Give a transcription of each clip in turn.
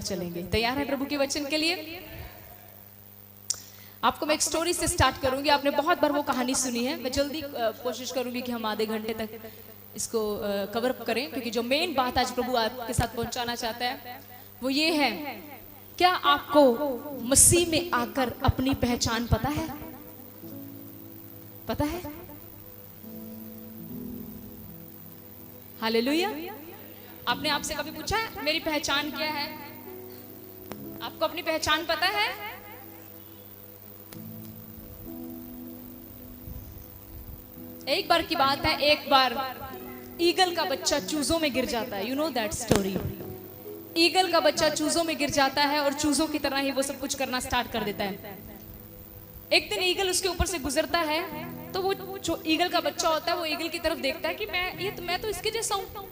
चलेंगे। तैयार है प्रभु के वचन के लिए? आपको मैं एक स्टोरी से स्टार्ट करूंगी। आपने बहुत बार वो कहानी सुनी है। मैं जल्दी कोशिश करूंगी कि हम आधे घंटे तक इसको कवर अप करें, क्योंकि जो मेन बात आज प्रभु आपके साथ पहुंचाना चाहता है वो ये है, क्या आपको मसीह में आकर अपनी पहचान पता है? पता है? हालेलुया। आपने आपसे कभी पूछा है मेरी पहचान क्या है? आपको अपनी पहचान पता है? एक बार की बात है, एक बार ईगल का बच्चा चूजों में गिर जाता है। You know that story. Eagle का बच्चा चूजों में गिर जाता है और चूजों की तरह ही वो सब कुछ करना स्टार्ट कर देता है। एक दिन ईगल उसके ऊपर से गुजरता है, तो वो जो ईगल का बच्चा होता है वो ईगल की तरफ देखता है कि मैं तो इसके जैसा हूं,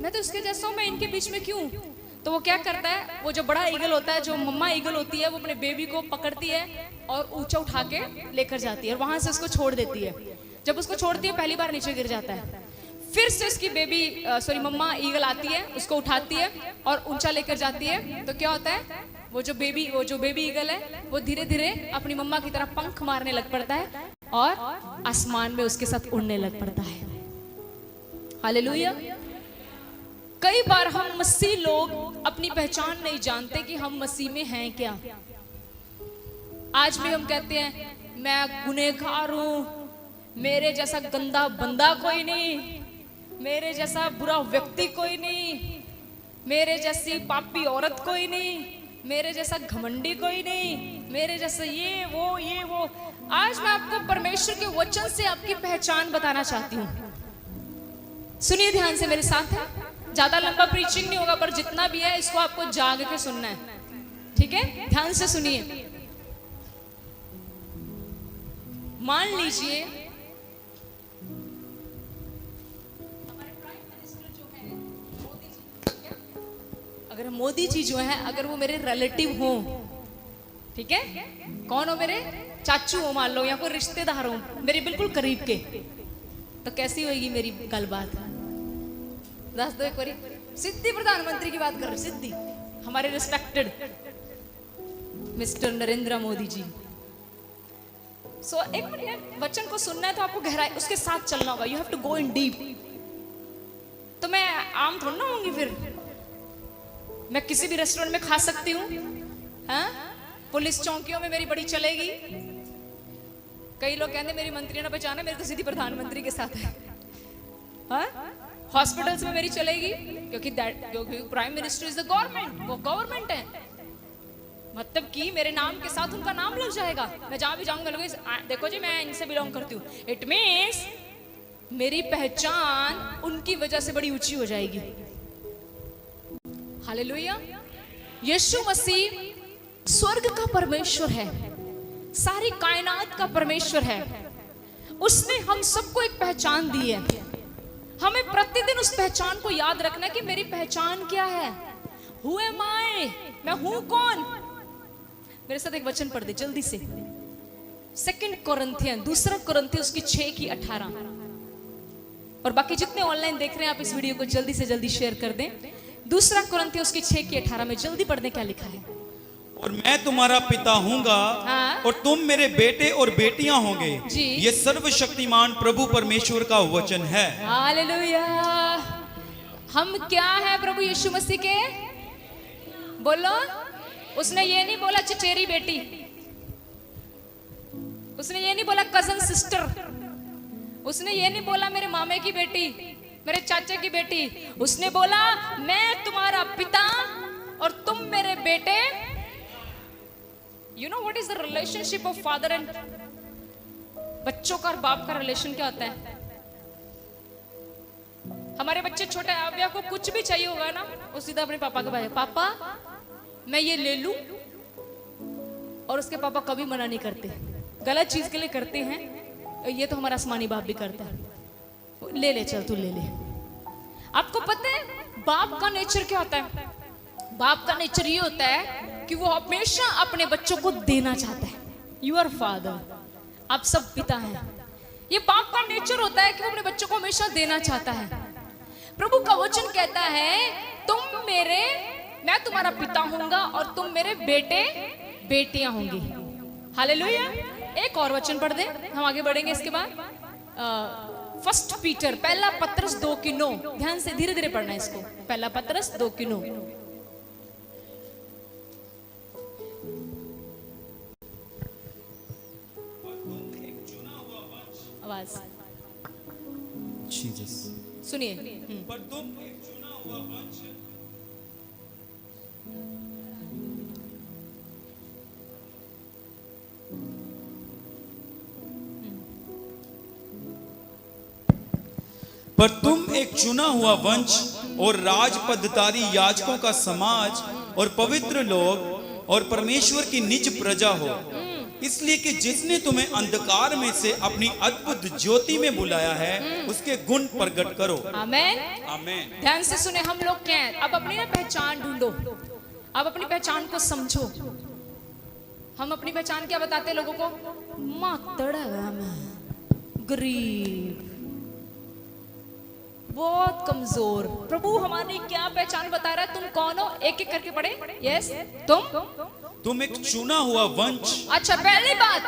मैं तो इसके जैसा हूं, मैं इनके बीच में क्यों? तो वो क्या करता है, वो जो बड़ा ईगल होता है, जो मम्मा ईगल होती है, वो अपने बेबी को पकड़ती है और ऊंचा उठा के लेकर जाती है और वहां से उसको छोड़ देती है। जब उसको छोड़ती है पहली बार नीचे गिर जाता है। फिर से उसकी मम्मा ईगल आती है, उसको उठाती है और ऊंचा लेकर जाती है। तो क्या होता है, वो जो बेबी ईगल है वो धीरे धीरे अपनी मम्मा की तरह पंख मारने लग पड़ता है और आसमान में उसके साथ उड़ने लग पड़ता है। हालेलुया। कई बार हम मसीह लोग अपनी पहचान नहीं जानते कि हम मसीह में हैं क्या। आज भी हम कहते हैं मैं गुनहगार हूं, मेरे जैसा गंदा बंदा कोई नहीं, मेरे जैसा बुरा व्यक्ति कोई नहीं, मेरे जैसी पापी औरत कोई नहीं, मेरे जैसा घमंडी कोई नहीं, मेरे जैसा ये वो। आज मैं आपको परमेश्वर के वचन से आपकी पहचान बताना चाहती हूँ। सुनिए ध्यान से मेरे साथ है। ज्यादा लंबा प्रीचिंग नहीं होगा, पर जितना भी है इसको आपको जाग के सुनना है, ठीक है? ध्यान से सुनिए। मान लीजिए अगर मोदी जी जो है, अगर वो मेरे रिलेटिव हो, ठीक है, कौन हो, मेरे चाचू हो मान लो, या कोई रिश्तेदार हो मेरे बिल्कुल करीब के, तो कैसी होगी मेरी गलबात? दस दो एक बारी। सिद्धि प्रधानमंत्री की बात कर रहे, सिद्धि हमारे रिस्पेक्टेड मिस्टर नरेंद्र मोदी जी। सो एक मिनट, वचन को सुनना है तो आपको गहराई उसके साथ चलना होगा। You have to go in deep. तो मैं आम थोड़ा ना होंगी, फिर मैं किसी भी रेस्टोरेंट में खा सकती हूँ, हाँ? पुलिस चौकियों में मेरी बड़ी चलेगी। कई लोग कहते मेरी मंत्री ने पहचाना, मेरी तो सीधी प्रधानमंत्री के साथ है, हाँ? हॉस्पिटल्स में मेरी चलेगी, क्योंकि prime minister is the government, वो गवर्नमेंट है, मतलब कि मेरे नाम के साथ उनका नाम लग जाएगा। मैं जहां भी जाऊंगा लोग देखो जी मैं इनसे बिलोंग करती हूँ, इट मीन्स मेरी पहचान उनकी वजह से बड़ी ऊंची हो जाएगी। हालेलुया। यीशु मसीह स्वर्ग का परमेश्वर है, सारी कायनात का परमेश्वर है। उसने हम सबको एक पहचान दी है। हमें प्रतिदिन उस पहचान को याद रखना कि मेरी पहचान क्या है। Who am I? मैं हूं कौन? मेरे साथ एक वचन पढ़ दे जल्दी से। 2 कुरिन्थियन उसकी 6 की 18। और बाकी जितने ऑनलाइन देख रहे हैं आप इस वीडियो को जल्दी से जल्दी शेयर कर दें। 2 कुरिन्थियन उसकी 6 की 18 में जल्दी पढ़ दें क्या लिखा है। और मैं तुम्हारा पिता हूंगा, हाँ? और तुम मेरे बेटे और बेटियां होंगे। जी। ये सर्वशक्तिमान प्रभु परमेश्वर का वचन है। हालेलुया। हम क्या है प्रभु यीशु मसीह के? बोलो। उसने ये नहीं बोला चचेरी बेटी, उसने ये नहीं बोला कजन सिस्टर, उसने ये नहीं बोला मेरे मामे की बेटी, मेरे चाचे की बेटी। उसने बोला मैं तुम्हारा पिता और तुम मेरे बेटे। You know what is the relationship of father and बच्चों का और बाप का रिलेशन क्या होता है? हमारे बच्चे छोटे आव्या को कुछ भी चाहिए होगा ना, वो सीधा अपने पापा के पास, पापा मैं ये ले लूं, और उसके पापा कभी मना नहीं करते। गलत चीज के लिए करते हैं, ये तो हमारा आसमानी बाप भी करता है, ले ले चल तू ले ले। आपको पता है बाप का नेचर क्या होता है? बाप का नेचर ये होता है कि वो हमेशा अपने बच्चों को देना चाहता है। यू आर फादर, आप सब पिता हैं। ये बाप का नेचर होता है कि वो अपने बच्चों को हमेशा देना चाहता है। प्रभु का वचन कहता है तुम मेरे मैं तुम्हारा पिता होऊंगा और तुम मेरे बेटे बेटियां होंगी। हालेलुया। एक और वचन पढ़ दे, हम आगे बढ़ेंगे इसके बाद। फर्स्ट पीटर, पहला पत्रस 2:9, ध्यान से धीरे धीरे पढ़ना है इसको। पहला पत्रस 2:9। आवाज जीसस। सुनिए। पर तुम एक चुना हुआ वंश, पर तुम एक चुना हुआ वंश और राजपदधारी याजकों का समाज और पवित्र लोग और परमेश्वर की निज प्रजा हो, इसलिए कि जिसने तुम्हें अंधकार में से अपनी अद्भुत ज्योति में बुलाया है उसके गुण प्रकट करो। आमेन। आमेन। ध्यान से सुने, हम लोग क्या हैं? अब अपनी ना पहचान ढूंढो, अब अपनी पहचान को समझो। हम अपनी पहचान क्या बताते हैं लोगों को? मातड़ा मैं गरीब, बहुत कमजोर। प्रभु हमारी क्या पहचान बता रहा है? तुम कौन हो? एक एक करके पढ़े। यस, तुम एक चुना हुआ वंश। अच्छा, पहली बात,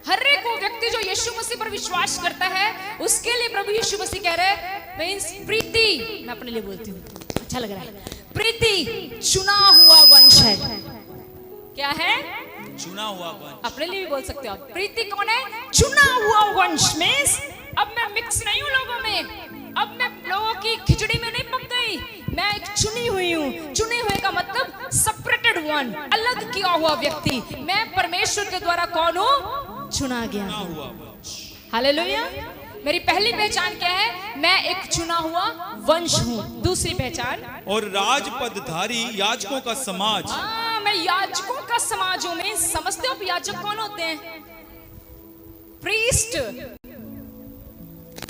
हर एक वो व्यक्ति जो यीशु मसीह पर विश्वास करता है उसके लिए प्रभु यीशु मसीह कह रहे हैं, मींस प्रीति, मैं अपने लिए बोलती हूँ, अच्छा लग रहा है, प्रीति चुना हुआ वंश है। क्या है? चुना हुआ वंश। अपने लिए भी बोल सकते हो आप। प्रीति कौन है? चुना हुआ वंश। मींस अब मैं मिक्स नहीं हूं लोगों में, अब मैं लोगों की खिचड़ी में नहीं पक गई, मैं एक चुनी हुई हूँ। चुने हुए का मतलब सेपरेटेड वन, अलग किया हुआ व्यक्ति। मैं परमेश्वर के द्वारा कौन हूँ? चुना गया। हालेलुया। मेरी पहली पहचान क्या है? मैं एक चुना हुआ वंश हूँ। दूसरी पहचान, और राजपदधारी याजकों का समाज। मैं याजकों का समाज हूँ। मैं समझते हो याजक कौन होते हैं? प्रीस्ट।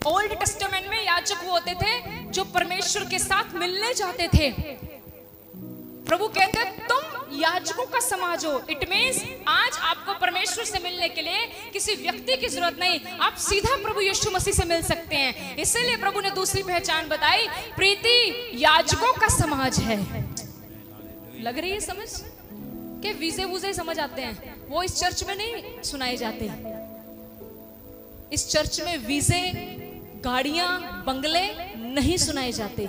ओल्ड टेस्टामेंट में याजक वो होते थे जो परमेश्वर के साथ मिलने जाते थे। प्रभु कहते हैं तुम याजकों का समाज हो। इट मींस आज आपको परमेश्वर से मिलने के लिए किसी व्यक्ति की जरूरत नहीं, आप सीधा प्रभु यीशु मसीह से मिल सकते हैं। इसीलिए प्रभु ने दूसरी पहचान बताई, प्रीति याजकों का समाज है। लग रही है समझ? के वीजे वूजे समझ आते हैं, वो इस चर्च में नहीं सुनाए जाते। इस चर्च में वीजे, गाड़ियां, बंगले नहीं सुनाए जाते।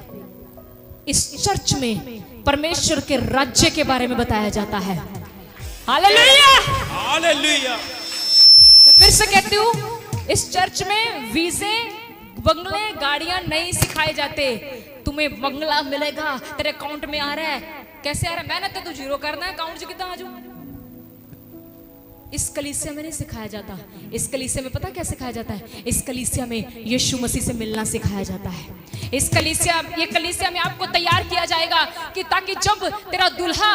इस चर्च में परमेश्वर के राज्य के बारे में बताया जाता है। Hallelujah, hallelujah. मैं फिर से कहती हूँ, इस चर्च में वीजे, बंगले, गाड़ियां नहीं सिखाए जाते। तुम्हें बंगला मिलेगा, तेरे अकाउंट में आ रहा है। कैसे आ रहा है? मैंने तो जीरो करना है, अकाउंट से कितना आ जाऊं। इस कलीसिया में नहीं सिखाया जाता। इस कलीसिया में पता क्या सिखाया जाता है? इस कलीसिया में यीशु मसीह से मिलना सिखाया जाता है। इस कलीसिया में आपको तैयार किया जाएगा कि ताकि जब तेरा दुल्हा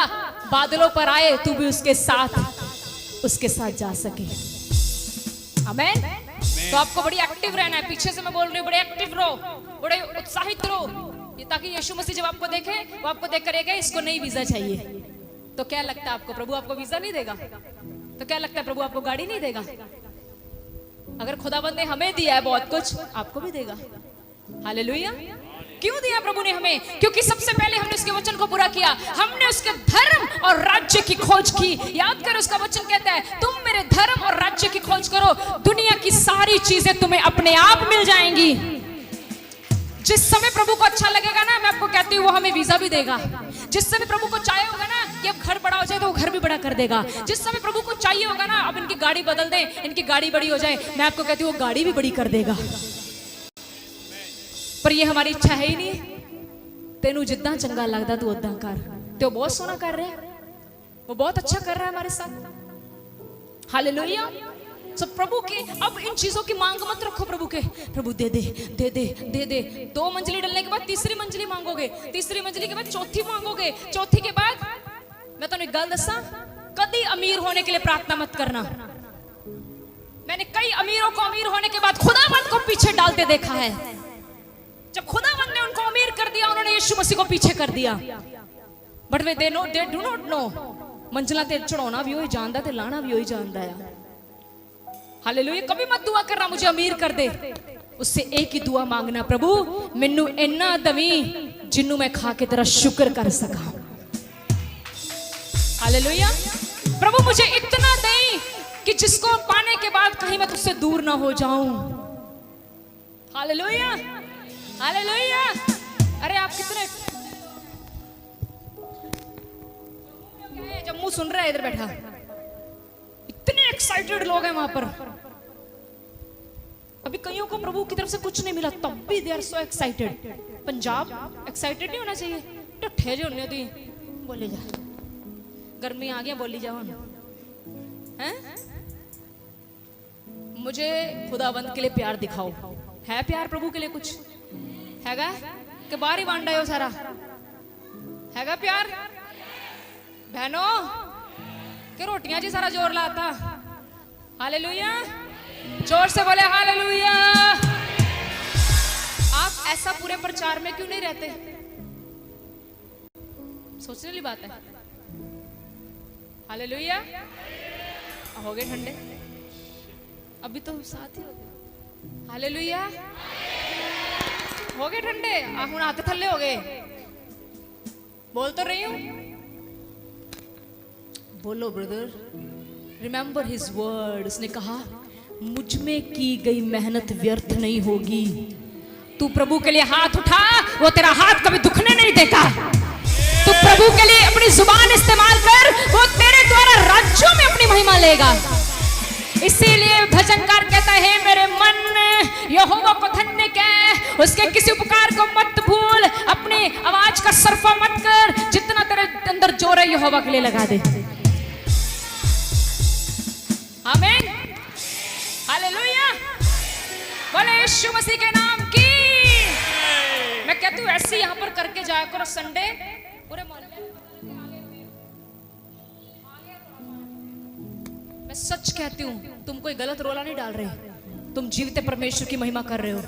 बादलों पर आए तू भी उसके साथ जा सके। आमेन। तो आपको बड़ी एक्टिव रहना है। पीछे से मैं बोल रही हूँ, बड़े एक्टिव रहो, बड़े उत्साहित रहो, ताकि यीशु मसीह जब आपको देखे वो आपको देख करेगा इसको नहीं वीजा चाहिए। तो क्या लगता है आपको प्रभु आपको वीजा नहीं देगा? तो क्या लगता है प्रभु आपको गाड़ी नहीं देगा? अगर खुदाबंद ने हमें दिया है बहुत कुछ, आपको भी देगा। हालेलुया। क्यों दिया प्रभु ने हमें? क्योंकि सबसे पहले हमने उसके वचन को पूरा किया, हमने उसके धर्म और राज्य की खोज की। याद करो, उसका वचन कहता है तुम मेरे धर्म और राज्य की खोज करो, दुनिया की सारी चीजें तुम्हें अपने आप मिल जाएंगी। जिस समय प्रभु को अच्छा लगेगा ना, मैं आपको कहती हूँ वो हमें वीजा भी देगा। जिस समय प्रभु को चाहिए होगा ना कि अब घर बड़ा हो जाए तो वो घर भी बड़ा कर देगा। जिस समय प्रभु को चाहिए होगा ना अब इनकी गाड़ी बदल दे, इनकी गाड़ी बड़ी हो जाए, मैं आपको कहती हूँ वो गाड़ी भी बड़ी कर देगा। पर ये हमारी इच्छा है ही नहीं। तेनू जितना चंगा लगता तू उदा कर, तो बहुत सोना कर रहे हैं, वो बहुत अच्छा कर रहा है हमारे साथ। हालेलुया। सो प्रभु के अब इन चीजों की मांग मत रखो प्रभु के, प्रभु दे दे दे दे दे दे। 2 मंजिली डलने के बाद तीसरी मंजिली मांगोगे, तीसरी मंजिली के बाद चौथी मांगोगे, चौथी के बाद मैं तो एक गल दसा, कभी अमीर होने के लिए प्रार्थना मत करना। मैंने कई अमीरों को अमीर होने के बाद खुदावंद को पीछे डालते देखा है। जब खुदावंद ने उनको अमीर कर दिया, उन्होंने यीशु मसीह को पीछे कर दिया। But way they do not know मंजिला ते चढ़ाना भी वही जानता ते लाना भी वही जानता है। हालेलुया। कभी मत दुआ करना मुझे अमीर कर दे, उससे एक ही दुआ मांगना, प्रभु मैनू इन्ना दवी जिन्नू मैं खा के तेरा शुक्र कर सका। हालेलुया। प्रभु मुझे इतना दे कि जिसको पाने के बाद कहीं मैं तुझसे दूर ना हो जाऊं। Hallelujah, hallelujah. अरे आप कितने जम्मू सुन रहे हैं, इधर बैठा, इतने एक्साइटेड लोग हैं वहां पर। अभी कईयों को प्रभु की तरफ से कुछ नहीं मिला, तब भी they are so excited. Punjab excited नहीं होना चाहिए, टट्ठे जो होने दी बोले जा, गर्मी आ गया बोली जाओ हैं। मुझे खुदाबंद के लिए प्यार दिखाओ। है प्यार प्रभु के लिए कुछ हैगा कि बाहर ही बांट हो सारा? हैगा प्यार बहनों के रोटियां जी सारा जोर लाता। हालेलुया, जोर से बोले हालेलुया। आप ऐसा पूरे प्रचार में क्यों नहीं रहते? सोचने वाली बात है। हालेलुया। हो गए ठंडे, अभी तो साथ ही हो गए। हालेलुया, हो गए ठंडे, हुण हाथ थल्ले हो गए। बोल तो रही हूं, बोलो ब्रदर। रिमेंबर हिज वर्ड, उसने कहा मुझ में की गई मेहनत व्यर्थ नहीं होगी। तू प्रभु के लिए हाथ उठा, वो तेरा हाथ कभी दुखने नहीं देगा। तू प्रभु के लिए अपनी जुबान इस्तेमाल कर, वो तेरे द्वारा राज्यों में अपनी महिमा लेगा। इसीलिए भजनकार कहता है मेरे मन यहोवा को धन्य कह, उसके किसी उपकार को मत भूल, अपनी आवाज का सरफा मत कर, जितना तेरे अंदर जोर है यहोवा के लिए लगा दे। आमीन, हालेलुया। बोले यीशु मसीह के नाम की। मैं कहती हूँ ऐसे यहाँ पर करके जाया करो संडे पूरे मोहल्ले। मैं सच कहती हूँ, तुम कोई गलत रोला नहीं डाल रहे, तुम जीवित परमेश्वर की महिमा कर रहे हो।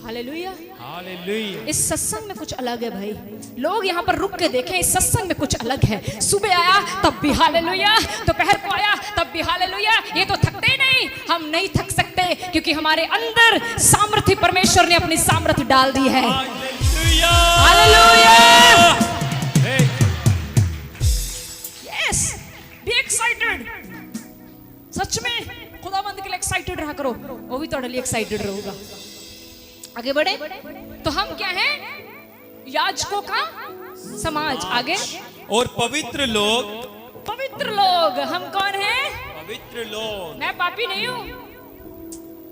Hallelujah, hallelujah. इस सत्संग में कुछ अलग है भाई। लोग यहाँ पर रुक के देखें, इस सत्संग में कुछ अलग है। सुबह आया तब भी हालेलुया, दोपहर को आया तब भी हालेलुया। ये तो थकते ही नहीं, हम नहीं थक सकते क्योंकि हमारे अंदर सामर्थ्य परमेश्वर ने अपनी सामर्थ्य डाल दी है। Hallelujah, yes, be excited. सच में खुदावंद के लिए एक्साइटेड रहा करो, वो भी थोड़े लिए एक्साइटेड रहूंगा। आगे बढ़े तो हम क्या हैं? याजकों का समाज। आगे, और पवित्र लोग। पवित्र लोग हम कौन हैं? पवित्र लोग। मैं पापी नहीं हूं,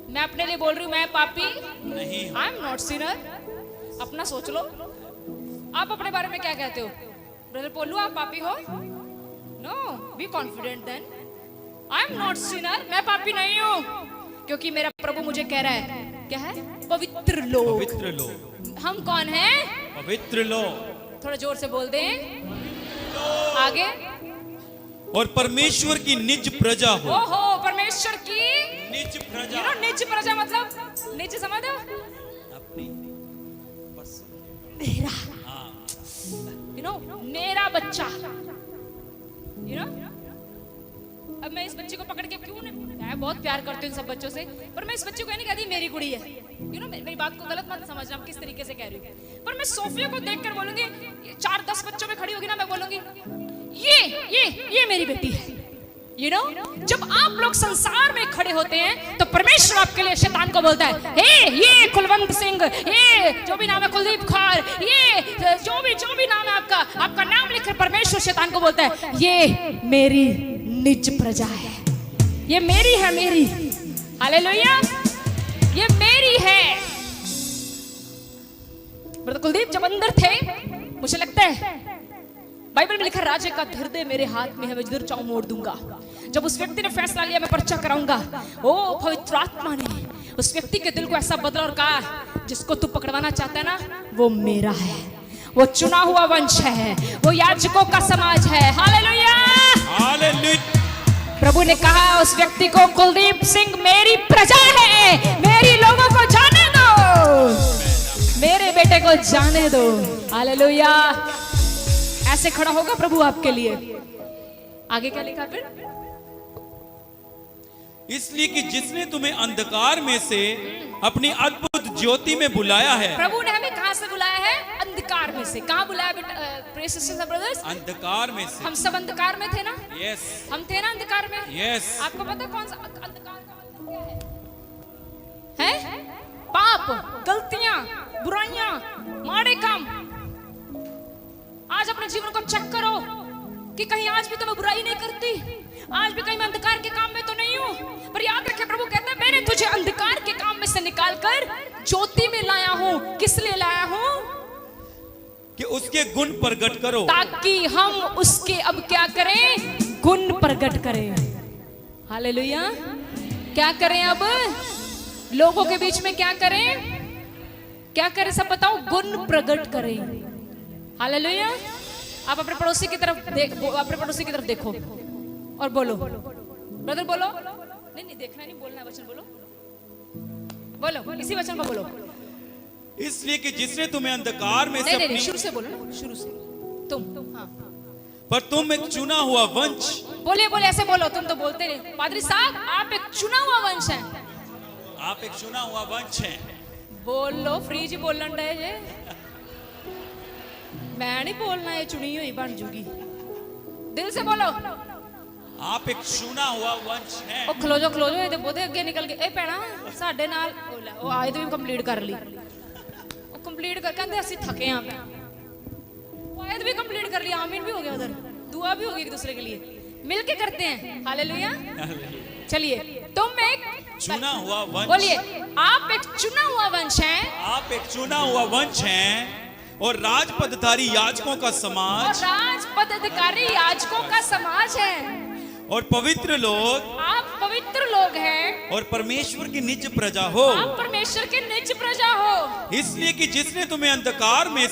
मैं अपने लिए बोल रही हूं, मैं पापी नहीं। आई एम नॉट सिनर। अपना सोच लो, आप अपने बारे में क्या कहते हो? ब्रदर पोलू आप पापी हो? No, be confident then. I am not sinner, मैं पापी नहीं हूं, क्योंकि मेरा प्रभु मुझे कह रहा है क्या है? पवित्र लोग। पवित्र लोग। हम कौन हैं? पवित्र लोग। थोड़ा जोर से बोल दें। आगे, और परमेश्वर की निज प्रजा हो। ओहो, परमेश्वर की निज प्रजा। You know, निज प्रजा मतलब निज समझ दो, अपनी मेरा, you know, मेरा बच्चा, you know? अब मैं इस बच्चे को पकड़ के क्यों नहीं, मैं बहुत प्यार करती हूँ सब बच्चों से, पर मैं इस बच्चे को नहीं कहती मेरी कुड़ी है। यू नो, मेरी बात को गलत मत समझना, किस तरीके से कह रही हूँ। पर मैं सोफिया को देखकर बोलूंगी, 4-10 बच्चों में खड़ी होगी ना, मैं बोलूंगी ये मेरी बेटी है। यू नो, जब आप लोग संसार में खड़े होते हैं तो परमेश्वर आपके लिए शैतान को बोलता है, हे ये कुलवंत सिंह, ये जो भी नाम है कुलदीप खार, ये जो भी नाम है आपका नाम लिखकर परमेश्वर शैतान को बोलता है ये मेरी निज प्रजा है, ये मेरी है, मेरी। हालेलुया, ये मेरी है। ब्रदर कुलदीप जब अंदर थे, मुझे लगता है बाइबल में लिखा राज्य का हृदय मेरे हाथ में है, मैं जिधर चाहूं मोड़ दूंगा। जब उस व्यक्ति ने फैसला लिया मैं पर्चा कराऊंगा, ओ पवित्र आत्मा ने उस व्यक्ति के दिल को ऐसा बदला और कहा जिसको तू पकड़वाना चाहता है ना, वो मेरा है, वो चुना हुआ वंश है, वो याजकों का समाज है। Hallelujah, hallelujah. प्रभु ने कहा उस व्यक्ति को, कुलदीप सिंह मेरी प्रजा है, मेरी लोगों को जाने दो, मेरे बेटे को जाने दो। हालेलुया, ऐसे खड़ा होगा प्रभु आपके लिए। आगे क्या लिखा फिर? इसलिए कि जिसने तुम्हें अंधकार में से अपनी अद्भुत ज्योति में बुलाया है। प्रभु ने हमें कहां से बुलाया है? अंधकार अंधकार में से। कहाँ बुलाया बेटा प्रिय सिस्टर्स एंड ब्रदर्स? अंधकार में से। हम सब अंधकार में थे ना? यस हम थे ना अंधकार में? यस। आपको पता है कौन सा अंधकार का मतलब क्या है? पाप, गलतियां, बुराइयां, माड़े काम। आज अपने जीवन को चेक करो कि कहीं आज भी तो मैं बुराई नहीं करती, आज भी कहीं मैं अंधकार के काम में तो नहीं हूँ। पर याद रखे प्रभु कहते हैं मैंने तुझे अंधकार के काम में से निकालकर ज्योति में लाया हूँ। किस लिए लाया हूँ? कि उसके गुण प्रकट करो, ताकि हम उसके अब क्या करें? गुण प्रकट करें। हालेलुया। क्या करें अब? लोगों के बीच में क्या करें? क्या करें सब बताओ? गुण प्रकट करें। हालेलुया। आप अपने पड़ोसी की तरफ अपने पड़ोसी की तरफ देखो और बोलो, ब्रदर बोलो। नहीं देखना नहीं, बोलना है, वचन बोलो, बोलो इसी वचन को बोलो। इसलिए कि जिसने तुम्हें अंधकार में से नहीं, शुरू से बोलो ना, शुरू से तुम। हाँ। पर तुम एक चुना हुआ वंश। बोलिए बोलिए ऐसे बोलो, तुम तो बोलते नहीं। पादरी साहब आप एक चुना हुआ वंश है। आप एक चुना हुआ वंश है। बोलो, फ्री जी बोलन डे जे। मैं नहीं बोलना, ये चुनी हुई बन जूगी। दिल से बोलो, आप एक चुना हुआ वंश है। ओ खलो जो ये बोधे अगे निकल के ए पैना साडे नाल ओ आए तो भी कंप्लीट कर ली। ओ कंप्लीट कर कहंदे ਅਸੀਂ थके हैं पे। वो आयत भी कंप्लीट कर लिया, आमीन भी हो गया, उधर दुआ भी होगी एक दूसरे के लिए। मिलके करते हैं हालेलुया। चलिए, तुम एक चुना हुआ वंश। बोलिए, आप एक चुना हुआ वंश हैं। आप एक चुना हुआ वंश हैं और राजपदधारी याजकों का समाज। और राजपदाधिकारी याजकों का समाज है। और पवित्र लोग। आप पवित्र लोग हैं। और परमेश्वर की निज प्रजा हो। आप परमेश्वर की निज प्रजा हो। इसलिए कि जिसने तुम्हें अंधकार में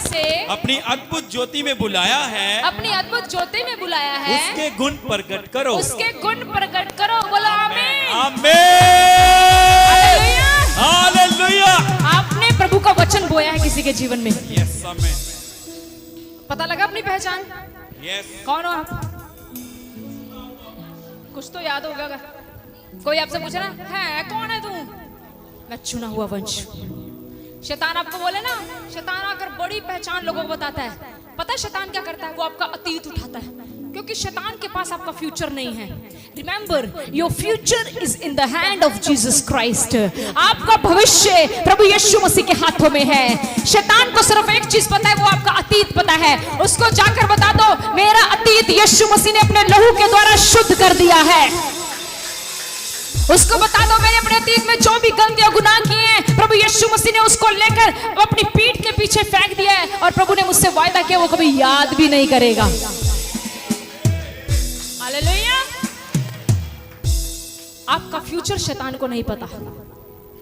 से अपनी अद्भुत ज्योति में बुलाया है। अपनी अद्भुत ज्योति में बुलाया है। उसके गुण प्रकट करो। उसके गुण प्रकट करो। बोलो आमीन। आमीन। हालेलुया। आपने प्रभु का वचन बोया है किसी के जीवन में। यस आमीन। पता लगा अपनी पहचान? यस। कौन हो आप? कुछ तो याद होगा। कोई आपसे पूछे ना, है कौन है तू? मैं चुना हुआ वंश। शैतान आपको बोले ना, शैतान आकर बड़ी पहचान लोगों को बताता है। पता है शैतान क्या करता है? वो आपका अतीत उठाता है, क्योंकि शैतान के पास आपका फ्यूचर नहीं है। Remember, your future is in the hand of Jesus Christ. आपका भविष्य प्रभु यीशु मसीह के हाथों में है। शैतान को सिर्फ एक चीज पता है, वो आपका अतीत पता है। उसको जाकर बता दो, मेरा अतीत यीशु मसीह ने अपने लहू के द्वारा शुद्ध कर दिया है। उसको बता दो, मैंने अपने अतीत में जो भी गलतियां गुनाह किए हैं, प्रभु यीशु मसीह ने उसको लेकर अपनी पीठ के पीछे फेंक दिया है। और प्रभु ने मुझसे वायदा किया वो कभी याद भी नहीं करेगा। हालेलुया। आपका फ्यूचर शैतान को नहीं पता,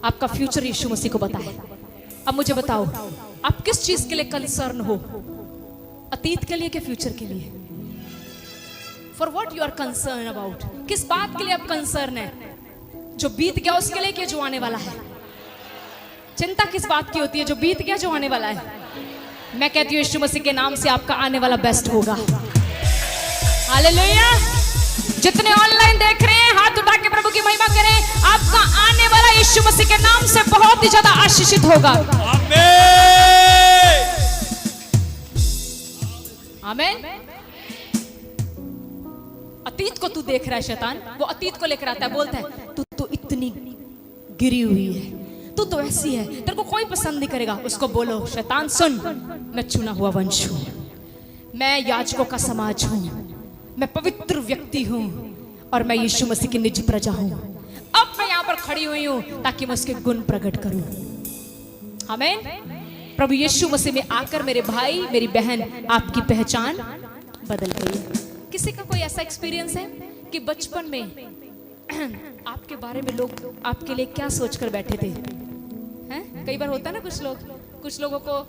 आपका फ्यूचर यीशु मसीह को पता है। अब मुझे बताओ, आप किस चीज के लिए कंसर्न हो? अतीत के लिए कि फ्यूचर के लिए? For what you are concern about? किस बात के लिए आप कंसर्न है? जो बीत गया उसके लिए कि जो आने वाला है? चिंता किस बात की होती है? जो बीत गया, जो आने वाला है? मैं कहती हूँ यीशु मसीह के नाम से आपका आने वाला बेस्ट होगा। हालेलुया। जितने ऑनलाइन देख रहे हैं, हाथ उठा के प्रभु की महिमा करें। आपका आने वाला यीशु मसीह के नाम से बहुत ही ज्यादा आशीषित होगा। आमीन। आमीन। अतीत को तू देख रहा है, शैतान वो अतीत को लेकर आता है, बोलता है तू तो इतनी गिरी हुई है, तू तो ऐसी है, तेरे को कोई पसंद नहीं करेगा। उसको बोलो, शैतान सुन, मैं चुना हुआ वंश हूं, मैं याजकों का समाज हूं, मैं पवित्र व्यक्ति हूं और मैं यीशु मसीह की निज प्रजा हूं। अब मैं यहां पर खड़ी हुई हूं ताकि मैं उसके गुण प्रकट करूं। आमीन। प्रभु यीशु मसीह में आकर मेरे भाई मेरी बहन, आपकी पहचान बदल गई। किसी का कोई ऐसा एक्सपीरियंस है कि बचपन में आपके बारे में लोग आपके लिए क्या सोचकर बैठे थे? हैं? कई बार होता है ना, कुछ लोगों को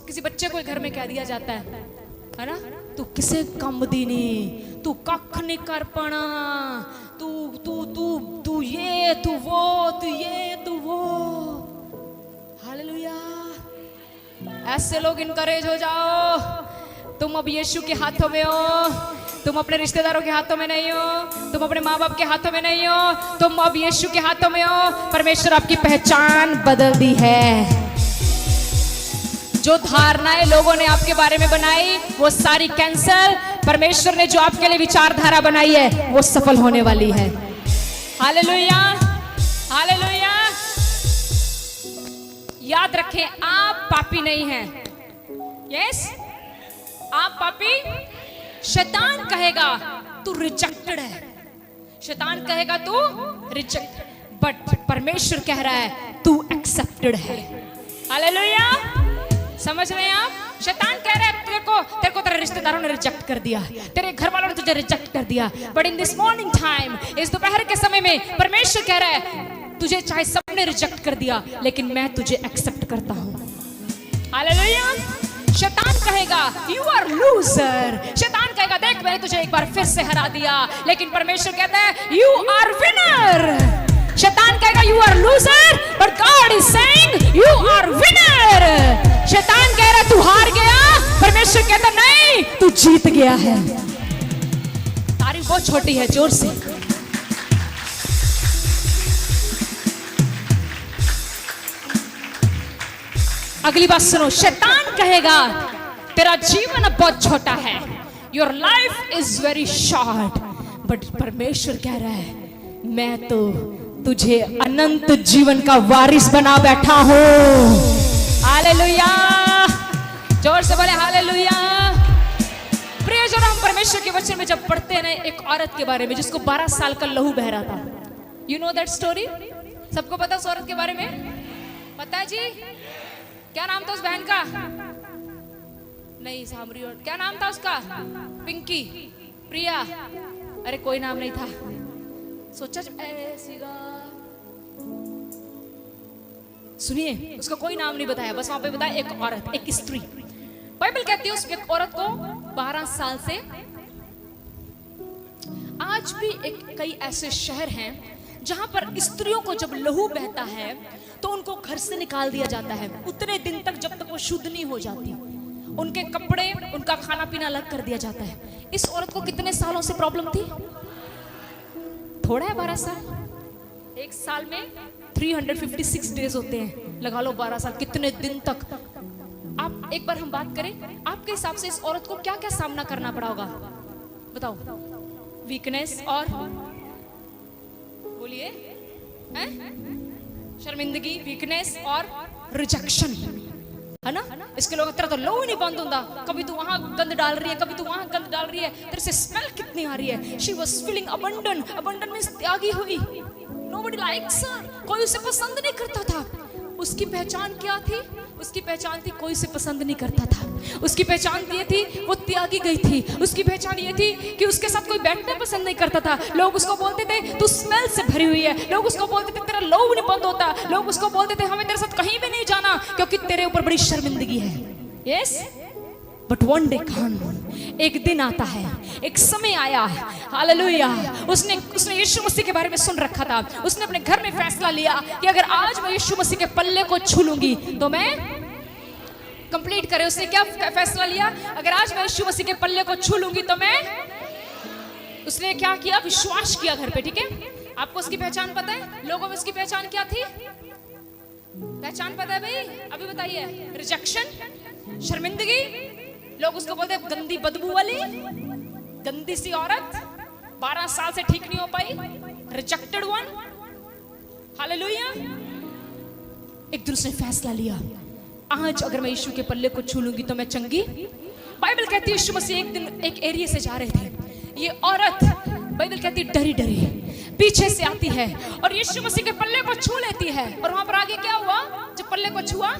किसी बच्चे को घर में कह दिया जाता है ना, तू किसे कम दी नहीं, तू कख नहीं कर पाना, तू तू तू तू ये तू वो, तू ये तू वो। हालेलुया। ऐसे लोग इनकरेज हो जाओ, तुम अब यीशु के हाथों में हो, तुम अपने रिश्तेदारों के हाथों में नहीं हो, तुम अपने माँ बाप के हाथों में नहीं हो, तुम अब यीशु के हाथों में हो। परमेश्वर आपकी पहचान बदल दी है। जो धारणाएं लोगों ने आपके बारे में बनाई वो सारी कैंसल। परमेश्वर ने जो आपके लिए विचारधारा बनाई है वो सफल होने वाली है। Hallelujah, hallelujah. याद रखें, आप पापी नहीं हैं। यस, आप पापी। शैतान कहेगा तू रिजेक्टेड है, शैतान कहेगा तू रिजेक्ट, बट परमेश्वर कह रहा है तू एक्सेप्टेड है। हालेलुया, समझ रहे हैं आप? शैतान कह रहा है तेरे को तेरे रिश्तेदारों ने रिजेक्ट कर दिया, तेरे घर वालों ने तुझे रिजेक्ट कर दिया, but in this morning time, इस दोपहर के समय में परमेश्वर कह रहा है तुझे चाहे सबने रिजेक्ट कर दिया लेकिन मैं तुझे एक्सेप्ट करता हूं। हालेलुया। शैतान कहेगा यू आर लूजर, शैतान कहेगा देख मैंने तुझे एक बार फिर से हरा दिया, लेकिन परमेश्वर कहता है यू आर विनर। शैतान कहेगा you are loser, but God is saying you are winner. शैतान कह रहा तू हार गया, परमेश्वर कहता नहीं तू जीत गया है। तारीफ बहुत छोटी है, जोर से। अगली बात सुनो, शैतान कहेगा तेरा जीवन अब बहुत छोटा है, your life is very short, but परमेश्वर कह रहा है मैं तो तुझे अनंत जीवन का वारिस बना बैठा हूं। हालेलुया, जोर से बोले हालेलुया। प्रियजन, हम परमेश्वर के वचन में जब पढ़ते हैं एक औरत के बारे में जिसको 12 साल का लहू बह रहा था। You know that story? सबको पता उस औरत के बारे में? पता है जी? क्या नाम था उस बहन का? नहीं सामरी, और क्या नाम था उसका? पिंकी, प्रिया, अरे कोई नाम नहीं था, सोचा सुनिए, उसका कोई नाम नहीं बताया, बस वहां पे बताया एक औरत, एक स्त्री। बाइबल कहती है उस एक औरत को 12 साल से। आज भी कई ऐसे शहर हैं जहां पर स्त्रियों को जब लहू बहता है तो उनको घर से निकाल दिया जाता है उतने दिन तक जब तक वो शुद्ध नहीं हो जाती। उनके कपड़े, उनका खाना पीना अलग कर दिया जाता है। इस औरत को कितने सालों से प्रॉब्लम थी? थोड़ा है 12 साल। एक साल में 356 डेज होते हैं, लगा लो 12 साल, कितने दिन तक। आप एक बार हम बात करें, आपके हिसाब से इस औरत को क्या क्या सामना करना पड़ा होगा? बताओ। वीकनेस और बोलिए, शर्मिंदगी, वीकनेस और रिजेक्शन, है ना? इसके लोग तेरा तो लहू ही नहीं बंद होता, कभी तू वहां गंद डाल रही है, कभी तू वहां गंद डाल रही है, तेरे से स्मेल कितनी आ रही है। She was feeling abandon, abandon means त्यागी हुई। नोबडी लाइक्स हर, कोई उसे पसंद नहीं करता था। उसकी पहचान क्या थी? उसकी पहचान थी कोई उसे पसंद नहीं करता था। उसकी पहचान ये थी वो त्यागी गई थी। उसकी पहचान ये थी कि उसके साथ कोई बैठना पसंद नहीं करता था। लोग उसको बोलते थे तू स्मेल से भरी हुई है, लोग उसको बोलते थे तेरा लहू नहीं बंद होता, लोग उसको बोलते थे हमें तेरे साथ कहीं भी नहीं जाना क्योंकि तेरे ऊपर बड़ी शर्मिंदगी है। यस, बट वन डे कम, एक दिन आता है, एक समय आया, हालेलुया। उसने यीशु मसीह के बारे में सुन रखा था। उसने अपने घर में फैसला लिया कि अगर आज मैं यीशु मसीह के पल्ले को छू लूंगी तो मैं कंप्लीट करे। उसने क्या फैसला लिया? अगर आज मैं यीशु मसीह के पल्ले को छू लूंगी तो मैं, उसने क्या किया? विश्वास किया घर पे। ठीक है, आपको उसकी पहचान पता है? लोगों में उसकी पहचान क्या थी? पहचान पता है भाई? अभी बताइए। रिजेक्शन, शर्मिंदगी, लोग उसको बोलते गंदी बदबू वाली, गंदी सी औरत, 12 साल से ठीक नहीं हो पाई, रिजेक्टेड वन। हालेलुया। एक दिन उसने फैसला लिया, आज अगर मैं यीशु के पल्ले को छू लूंगी तो मैं चंगी। बाइबल कहती है यीशु मसीह एक दिन एक एरिया से जा रहे थे। ये औरत, बाइबल कहती है डरी डरी पीछे से आती है और यीशु मसीह के पल्ले को छू लेती है। और वहां पर आगे क्या हुआ? जब पल्ले को छुआ,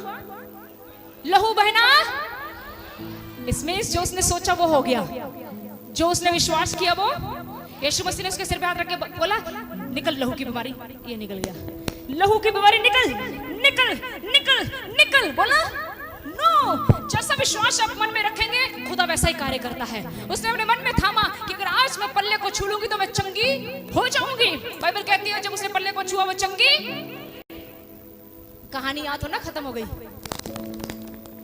लहू बहना। इसमें जो उसने सोचा वो हो गया, जो उसने विश्वास किया वो। यीशु मसीह ने उसके सिर पे हाथ रख के बोला निकल लहू की बीमारी। ये निकल गया, लहू की बीमारी निकल निकल निकल निकल। बोला नो, जैसा विश्वास आप मन में रखेंगे खुदा वैसा ही कार्य करता है। उसने अपने मन में थामा कि अगर आज मैं पल्ले को छू लूंगी तो मैं चंगी हो जाऊंगी। बाइबल कहती है जब उसने पल्ले को छुआ वो चंगी। कहानी याद हो ना, खत्म हो गई।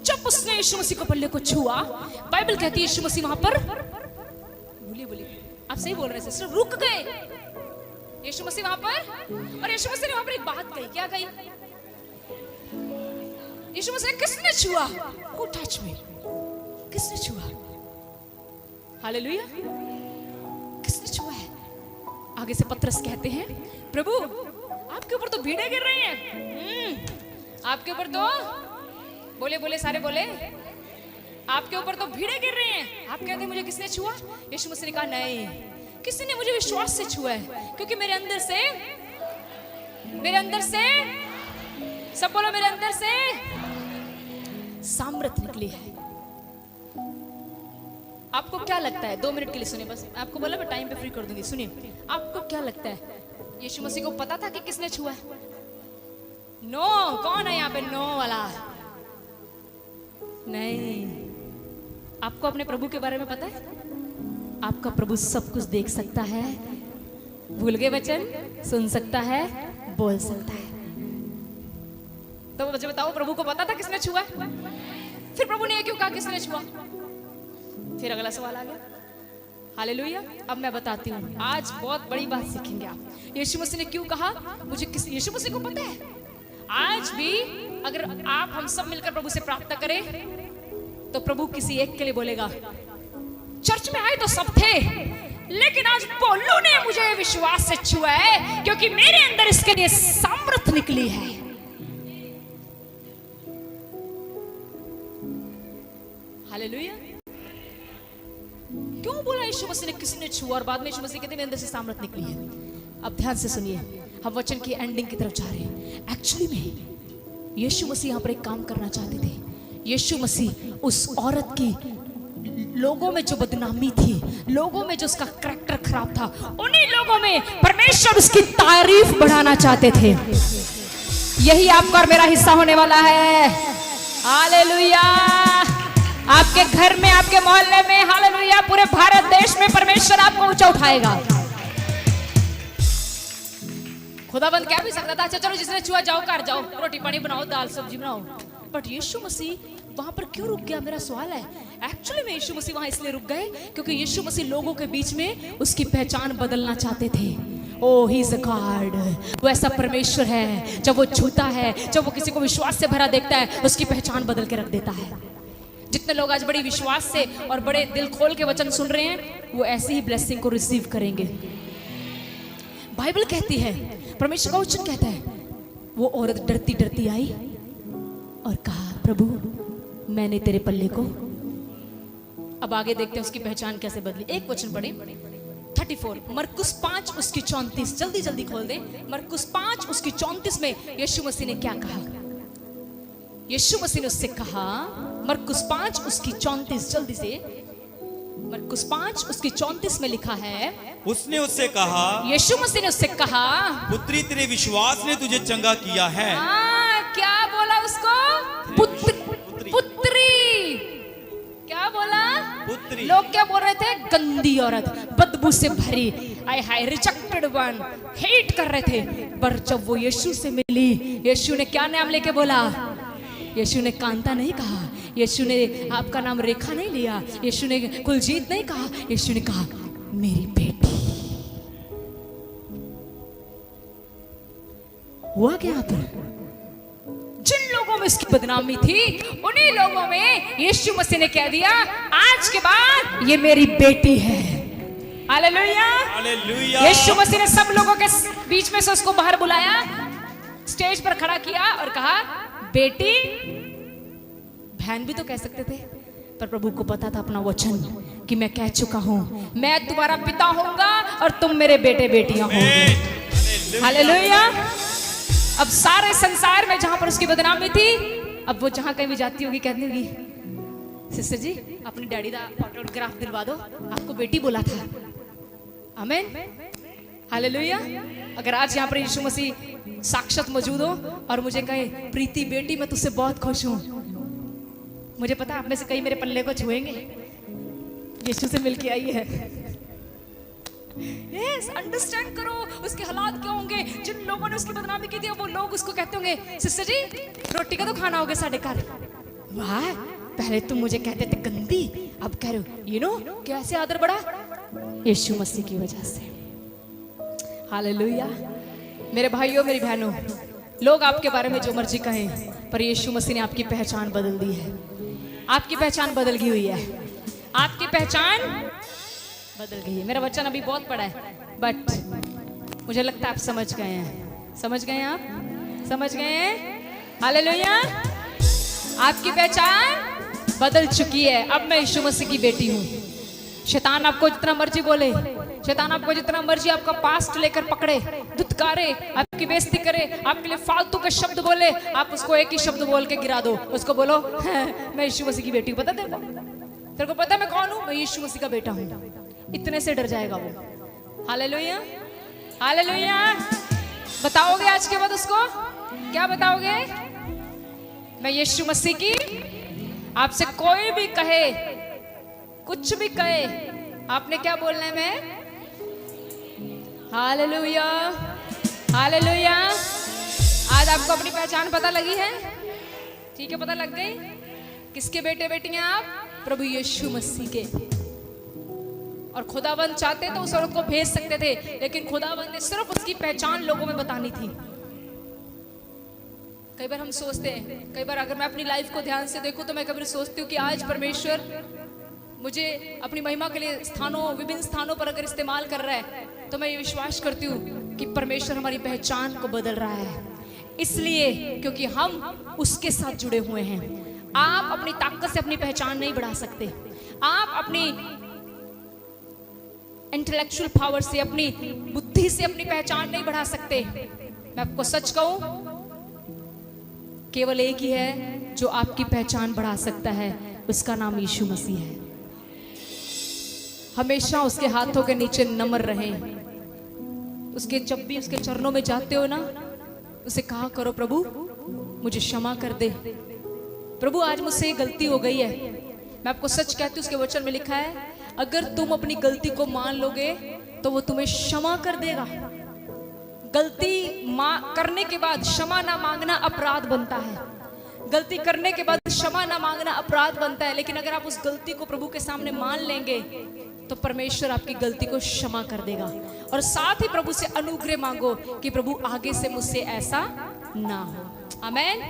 जब उसने यीशु मसीह को पल्ले को छुआ, बाइबल कहती है यीशु मसीह वहां पर, बोलिए बोलिए, आप सही बोल रहे हैं सिस्टर, रुक गए यीशु मसीह वहां पर। और यीशु मसीह ने वहां पर एक बात कही। क्या कही? यीशु मसीह ने किसने छुआ? Who touched me? किसने छुआ? हालेलुया, किसने छुआ है? आगे से पतरस कहते हैं, प्रभु आपके ऊपर तो भीड़ें गिर रही हैं। आपके ऊपर तो बोले बोले सारे बोले, आपके ऊपर तो भीड़ें गिर रही हैं। आप कहते हैं मुझे किसने छुआ? यीशु मसीह ने कहा नहीं, किसी ने मुझे विश्वास से छुआ है, क्योंकि मेरे अंदर से सब बोलो, मेरे अंदर से सामर्थ निकली है। आपको क्या लगता है? 2 मिनट के लिए सुनिए बस, आपको बोला मैं टाइम पे फ्री कर दूंगी। सुनिए, आपको क्या लगता है यीशु मसीह को पता था कि किसने छुआ है? नो, कौन है यहाँ पे नो वाला? नहीं। आपको अपने प्रभु के बारे में पता है? आपका प्रभु सब कुछ देख सकता है, भूल गए वचन सुन सकता है, बोल सकता है। तो मुझे बताओ, प्रभु को पता था किसने छुआ? फिर प्रभु ने ये क्यों कहा किसने छुआ? फिर अगला सवाल आ गया। हालेलुया। अब मैं बताती हूँ, आज बहुत बड़ी बात सीखेंगे आप। यीशु मसीह ने क्यों कहा मुझे किस? यीशु मसीह को पता है। आज भी अगर आप हम सब मिलकर प्रभु से प्रार्थना करें तो प्रभु किसी एक के लिए बोलेगा। चर्च में आए तो सब थे, लेकिन आज पोलू ने मुझे विश्वास से छुआ है, क्योंकि मेरे अंदर इसके लिए सामर्थ निकली है। हालेलुया। क्यों बोला यीशु मसीह ने किसने छुआ, और बाद में यीशु मसीह कहते मेरे अंदर से सामर्थ निकली है? अब ध्यान से सुनिए, हम वचन की एंडिंग की तरफ जा रहे हैं। एक्चुअली में यीशु मसीह यहाँ पर एक काम करना चाहते थे। यीशु मसीह उस औरत की लोगों में जो बदनामी थी, लोगों में जो उसका करैक्टर खराब था, उन्हीं लोगों में परमेश्वर उसकी तारीफ बढ़ाना चाहते थे। यही आपका और मेरा हिस्सा होने वाला है। हालेलुया। आपके घर में, आपके मोहल्ले में, हालेलुया, पूरे भारत देश में परमेश्वर आपको ऊंचा उठाएगा। खुदाबंद कह भी सकता था अच्छा चलो जिसने छुआ जाओ घर जाओ, रोटी पानी बनाओ, दाल सब्जी बनाओ, बट यीशु मसीह वहां पर क्यों रुक गया? मेरा सवाल है। एक्चुअली में यीशु मसीह वहां इसलिए रुक गए क्योंकि यीशु मसीह लोगों के बीच में उसकी पहचान बदलना चाहते थे। ओह ही इज अ गॉड, वो ऐसा परमेश्वर है, जब वो छूता है, जब वो किसी को विश्वास से भरा देखता है, उसकी पहचान बदल के रख देता है। जितने लोग आज बड़ी विश्वास से और बड़े दिल खोल के वचन सुन रहे हैं, वो ऐसी ही ब्लेसिंग को रिसीव करेंगे। बाइबल कहती है, परमेश्वर का वचन कहता है, वो औरत डरती डरती आई और कहा प्रभु मैंने तेरे पल्ले को। अब आगे देखते हैं उसकी पहचान कैसे बदली। एक वचन पढ़े 34, मरकुस 5 उसकी 34, जल्दी जल्दी खोल दे। मरकुस 5 उसकी 34 में यीशु मसीह ने क्या कहा? यीशु मसीह ने उससे कहा, मरकुस 5 उसकी 34, जल्दी से, मरकुस 5 उसकी 34 में लिखा है, उसने उससे कहा, यीशु मसीह ने उससे कहा, पुत्री तेरे विश्वास ने तुझे चंगा किया है। क्या बोला उसको? पुत्री। क्या बोला? पुत्री। लोग क्या बोल रहे थे? गंदी औरत, बदबू से भरी, आय हाय, रिजेक्टेड वन, हेट कर रहे थे। पर जब वो यीशु से मिली, यीशु ने क्या नाम लेके बोला? यीशु ने कांता नहीं कहा, यीशु ने आपका नाम रेखा नहीं लिया, यीशु ने कुलजीत नहीं कहा, यीशु ने कहा मेरी बेटी। हुआ क्या यहाँ पर? जिन लोगों में उसकी बदनामी थी, उन्हीं लोगों में यीशु मसीह ने कह दिया, आज के बाद ये मेरी बेटी है। Hallelujah, hallelujah. यीशु मसीह ने सब लोगों के बीच में से उसको बाहर बुलाया, स्टेज पर खड़ा किया और कहा बेटी। बहन भी तो कह सकते थे, पर प्रभु को पता था अपना वचन कि मैं कह चुका हूं, मैं तुम्हारा पिता होऊंगा और तुम मेरे बेटे बेटियां होंगे। हालेलुया। अब सारे संसार में जहां पर उसकी बदनामी थी, अब वो जहां कहीं भी जाती होगी कहती होगी सिस्टर जी अपनी डैडी का ऑटोग्राफ दिलवा दो, आपको बेटी बोला था। आमीन, हालेलुया। अगर आज यहाँ पर यीशु मसीह साक्षात मौजूद हो और मुझे कहे प्रीति बेटी मैं तुझसे बहुत खुश हूं, मुझे पता है आप में से कई मेरे पल्ले को छुएंगे, यीशु से मिलके आई है। यस, अंडरस्टैंड करो उसके हालात क्या होंगे। जिन लोगों ने उसकी बदनामी की थी, वो लोग उसको कहते होंगे सिस्टर जी रोटी का तो खाना होगा साढ़े घर। वाह, पहले तुम मुझे कहते थे गंदी, अब कह रहे हो यू नो कैसे आदर बढ़ा? यीशु मसीह की वजह से। हालेलुया। मेरे भाइयों मेरी बहनों, लोग आपके बारे में जो मर्जी कहें, पर यीशु मसीह ने आपकी पहचान बदल दी है। आपकी पहचान बदल गई हुई है, आपकी पहचान बदल गई है। मेरा वचन अभी बहुत बड़ा है, बट मुझे लगता है आप समझ गए हैं। समझ गए हैं? आप समझ गए हैं? हालेलुया। आपकी पहचान बदल चुकी है। अब मैं यीशु मसीह की बेटी हूँ। शैतान आपको जितना मर्जी बोले, शैतान आपको जितना मर्जी आपका पास्ट लेकर पकड़े, धुतकारे, आपकी बेइज्जती करे, आपके लिए फालतू के शब्द बोले, आप उसको एक ही शब्द बोल के गिरा दो। उसको बोलो मैं यीशु मसीह की बेटी हूँ। पता तेरे को पता मैं कौन हूँ? मैं यीशु मसीह का बेटा हूँ। इतने से डर जाएगा वो। Hallelujah, hallelujah. बताओगे आज के बाद उसको? क्या बताओगे? मैं यीशु मसीह की। आपसे कोई भी कहे, कुछ भी कहे, आपने क्या बोलना है? मैं हालेलुया, हालेलुया। आज आपको अपनी पहचान पता लगी है? ठीक है, पता लग गई। किसके बेटे बेटी हैं आप? प्रभु यीशु मसीह के। और खुदावंद चाहते तो उस औरत को भेज सकते थे, लेकिन खुदावंद ने सिर्फ उसकी पहचान लोगों में बतानी थी। कई बार हम सोचते हैं, कई बार अगर मैं अपनी लाइफ को ध्यान से देखूं तो मैं कभी सोचती हूँ कि आज परमेश्वर मुझे अपनी महिमा के लिए स्थानों, विभिन्न स्थानों पर अगर इस्तेमाल कर रहा है, तो मैं ये विश्वास करती हूँ कि परमेश्वर हमारी पहचान को बदल रहा है। इसलिए क्योंकि हम उसके साथ जुड़े हुए हैं। आप अपनी ताकत से अपनी पहचान नहीं बढ़ा सकते। आप अपनी इंटेलेक्चुअल पावर से, अपनी बुद्धि से अपनी पहचान नहीं बढ़ा सकते। मैं आपको सच कहूं, केवल एक ही है जो आपकी पहचान बढ़ा सकता है, उसका नाम यीशु मसीह है। हमेशा उसके हाथों के नीचे नम्र रहें। उसके जब भी उसके चरणों में जाते हो ना, उसे कहा करो, प्रभु मुझे क्षमा कर दे, प्रभु आज मुझसे ये गलती हो गई है। मैं आपको सच कहती हूँ, उसके वचन में लिखा है, अगर तुम अपनी गलती को मान लोगे तो वो तुम्हें क्षमा कर देगा। गलती करने के बाद क्षमा ना मांगना अपराध बनता है। गलती करने के बाद क्षमा ना मांगना अपराध बनता है। लेकिन अगर आप उस गलती को प्रभु के सामने मान लेंगे तो परमेश्वर आपकी गलती को क्षमा कर देगा। और साथ ही प्रभु से अनुग्रह मांगो कि प्रभु आगे से मुझसे ऐसा ना हो। आमीन।